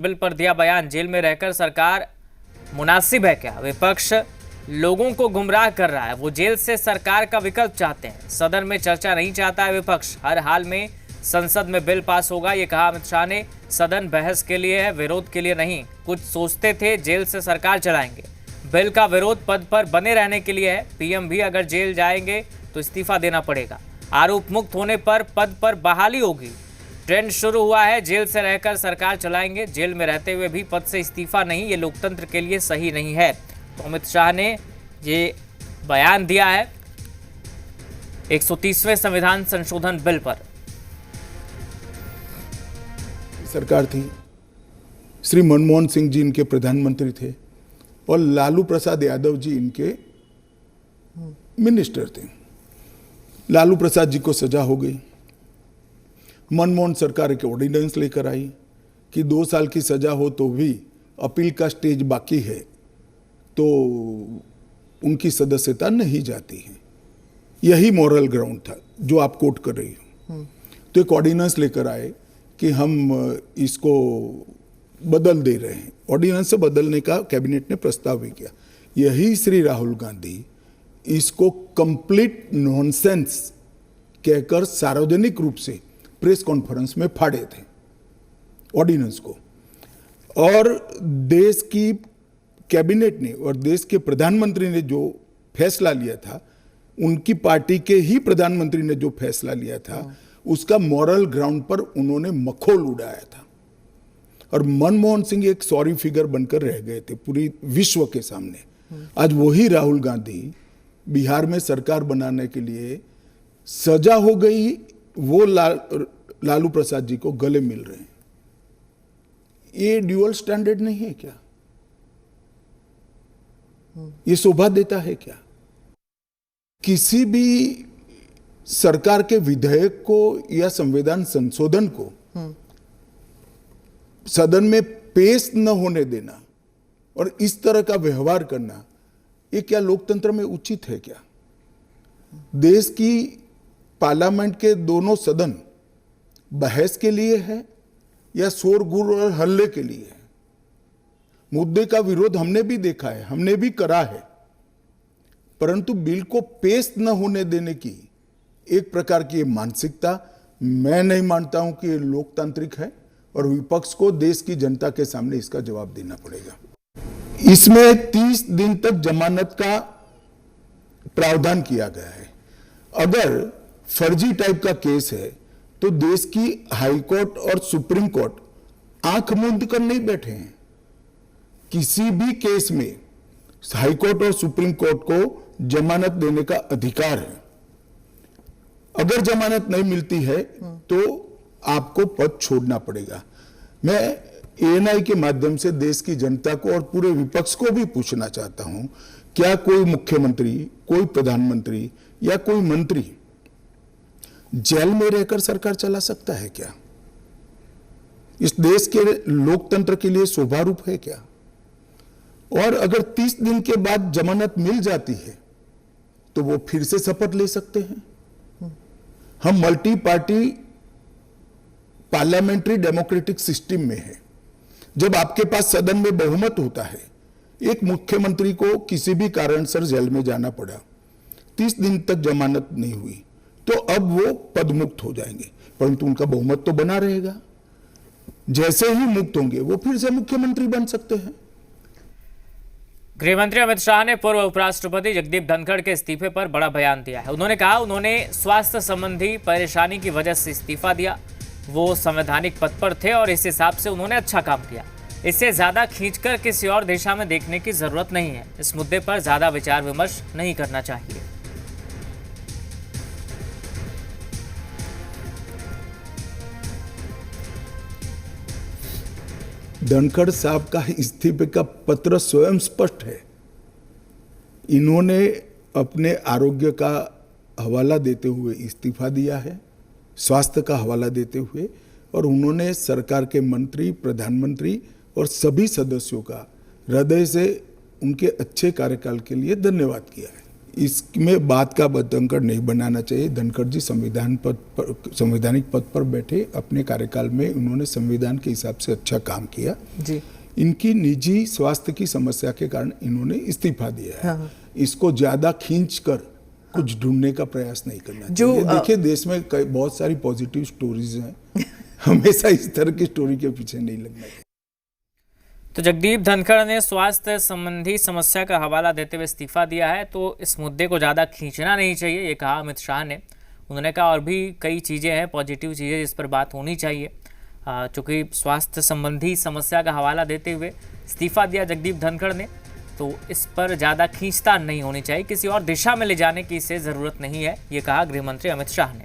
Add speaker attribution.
Speaker 1: Bill पर दिया बयान। जेल में रहकर सरकार मुनासिब है क्या? विपक्ष लोगों को गुमराह कर रहा है। वो जेल से सरकार का विकल्प चाहते हैं। सदन में चर्चा नहीं चाहता है विपक्ष। हर हाल में संसद में बिल पास होगा, ये कहा अमित शाह ने। सदन बहस के लिए है, विरोध के लिए नहीं। कुछ सोचते थे जेल से सरकार चलाएंगे। बिल का विरोध पद पर बने रहने के लिए है। पीएम भी अगर जेल जाएंगे तो इस्तीफा देना पड़ेगा। आरोप मुक्त होने पर पद पर बहाली होगी। ट्रेंड शुरू हुआ है, जेल से रहकर सरकार चलाएंगे। जेल में रहते हुए भी पद से इस्तीफा नहीं, ये लोकतंत्र के लिए सही नहीं है। तो अमित शाह ने ये बयान दिया है 130वें संविधान संशोधन बिल पर।
Speaker 2: सरकार थी, श्री मनमोहन सिंह जी इनके प्रधानमंत्री थे और लालू प्रसाद यादव जी इनके मिनिस्टर थे। लालू प्रसाद जी को सजा हो गई। मनमोहन सरकार एक ऑर्डिनेंस लेकर आई कि 2 साल की सजा हो तो भी अपील का स्टेज बाकी है तो उनकी सदस्यता नहीं जाती है। यही मॉरल ग्राउंड था जो आप कोट कर रही हो। तो एक ऑर्डिनेंस लेकर आए कि हम इसको बदल दे रहे हैं। ऑर्डिनेंस से बदलने का कैबिनेट ने प्रस्ताव भी किया। यही श्री राहुल गांधी इसको कंप्लीट नॉनसेंस कहकर सार्वजनिक रूप से प्रेस कॉन्फ्रेंस में फाड़े थे ऑर्डिनेंस को। और देश की कैबिनेट ने और देश के प्रधानमंत्री ने जो फैसला लिया था, उनकी पार्टी के ही प्रधानमंत्री ने जो फैसला लिया था, उसका मॉरल ग्राउंड पर उन्होंने मखौल उड़ाया था। और मनमोहन सिंह एक सॉरी फिगर बनकर रह गए थे पूरी विश्व के सामने। आज वही राहुल गांधी बिहार में सरकार बनाने के लिए सजा हो गई, वो लालू प्रसाद जी को गले मिल रहे हैं। ये ड्यूअल स्टैंडर्ड नहीं है क्या? ये शोभा देता है क्या? किसी भी सरकार के विधेयक को या संविधान संशोधन को सदन में पेश न होने देना और इस तरह का व्यवहार करना, ये क्या लोकतंत्र में उचित है क्या? देश की पार्लियामेंट के दोनों सदन बहस के लिए है या शोरगुल और हल्ले के लिए है? मुद्दे का विरोध हमने भी देखा है, हमने भी करा है, परंतु बिल को पेश न होने देने की एक प्रकार की मानसिकता मैं नहीं मानता हूं कि ये लोकतांत्रिक है और विपक्ष को देश की जनता के सामने इसका जवाब देना पड़ेगा। इसमें 30 दिन तक जमानत का प्रावधान किया गया है। अगर फर्जी टाइप का केस है तो देश की हाई कोर्ट और सुप्रीम कोर्ट आंख मूंद कर नहीं बैठे हैं। किसी भी केस में हाई कोर्ट और सुप्रीम कोर्ट को जमानत देने का अधिकार है। अगर जमानत नहीं मिलती है तो आपको पद छोड़ना पड़ेगा। मैं एएनआई के माध्यम से देश की जनता को और पूरे विपक्ष को भी पूछना चाहता हूं, क्या कोई मुख्यमंत्री, कोई प्रधानमंत्री या कोई मंत्री जेल में रहकर सरकार चला सकता है क्या? इस देश के लोकतंत्र के लिए शोभारूप है क्या? और अगर 30 दिन के बाद जमानत मिल जाती है तो वो फिर से शपथ ले सकते हैं। हम multi party parliamentary democratic system में है। जब आपके पास सदन में बहुमत होता है, एक मुख्यमंत्री को किसी भी कारणसर जेल में जाना पड़ा, 30 दिन तक जमानत नहीं हुई, तो अब वो पदमुक्त हो जाएंगे, परंतु उनका बहुमत तो बना रहेगा। जैसे ही मुक्त होंगे वो फिर से मुख्यमंत्री बन सकते हैं।
Speaker 1: गृहमंत्री अमित शाह ने पूर्व उपराष्ट्रपति जगदीप धनखड़ के इस्तीफे पर बड़ा बयान दिया है। उन्होंने कहा उन्होंने स्वास्थ्य संबंधी परेशानी की वजह से इस्तीफा दिया। वो संवैधानिक पद पर थे और इस हिसाब से उन्होंने अच्छा काम किया। इससे ज्यादा खींचकर किसी और दिशा में देखने की जरूरत नहीं है। इस मुद्दे पर ज्यादा विचार विमर्श नहीं करना चाहिए।
Speaker 2: धनखड़ साहब का इस्तीफे का पत्र स्वयं स्पष्ट है। इन्होंने अपने आरोग्य का हवाला देते हुए इस्तीफा दिया है, स्वास्थ्य का हवाला देते हुए, और उन्होंने सरकार के मंत्री, प्रधानमंत्री और सभी सदस्यों का हृदय से उनके अच्छे कार्यकाल के लिए धन्यवाद किया है। इसमें बात का बतंकर नहीं बनाना चाहिए। धनखड़ जी संवैधानिक पद पर बैठे, अपने कार्यकाल में उन्होंने संविधान के हिसाब से अच्छा काम किया
Speaker 3: जी।
Speaker 2: इनकी निजी स्वास्थ्य की समस्या के कारण इन्होंने इस्तीफा दिया है।
Speaker 3: हाँ।
Speaker 2: इसको ज्यादा खींच कर कुछ ढूंढने का प्रयास नहीं करना चाहिए। देखिए देश में बहुत सारी पॉजिटिव स्टोरीज हैं, हमेशा इस तरह की स्टोरी के पीछे नहीं लगना चाहिए।
Speaker 1: तो जगदीप धनखड़ ने स्वास्थ्य संबंधी समस्या का हवाला देते हुए इस्तीफा दिया है, तो इस मुद्दे को ज़्यादा खींचना नहीं चाहिए, ये कहा अमित शाह ने। उन्होंने कहा और भी कई चीज़ें हैं, पॉजिटिव चीज़ें जिस पर बात होनी चाहिए। चूँकि स्वास्थ्य संबंधी समस्या का हवाला देते हुए इस्तीफा दिया जगदीप धनखड़ ने, तो इस पर ज़्यादा खींचतान नहीं होनी चाहिए, किसी और दिशा में ले जाने की इसे ज़रूरत नहीं है, ये कहा गृह मंत्री अमित शाह ने।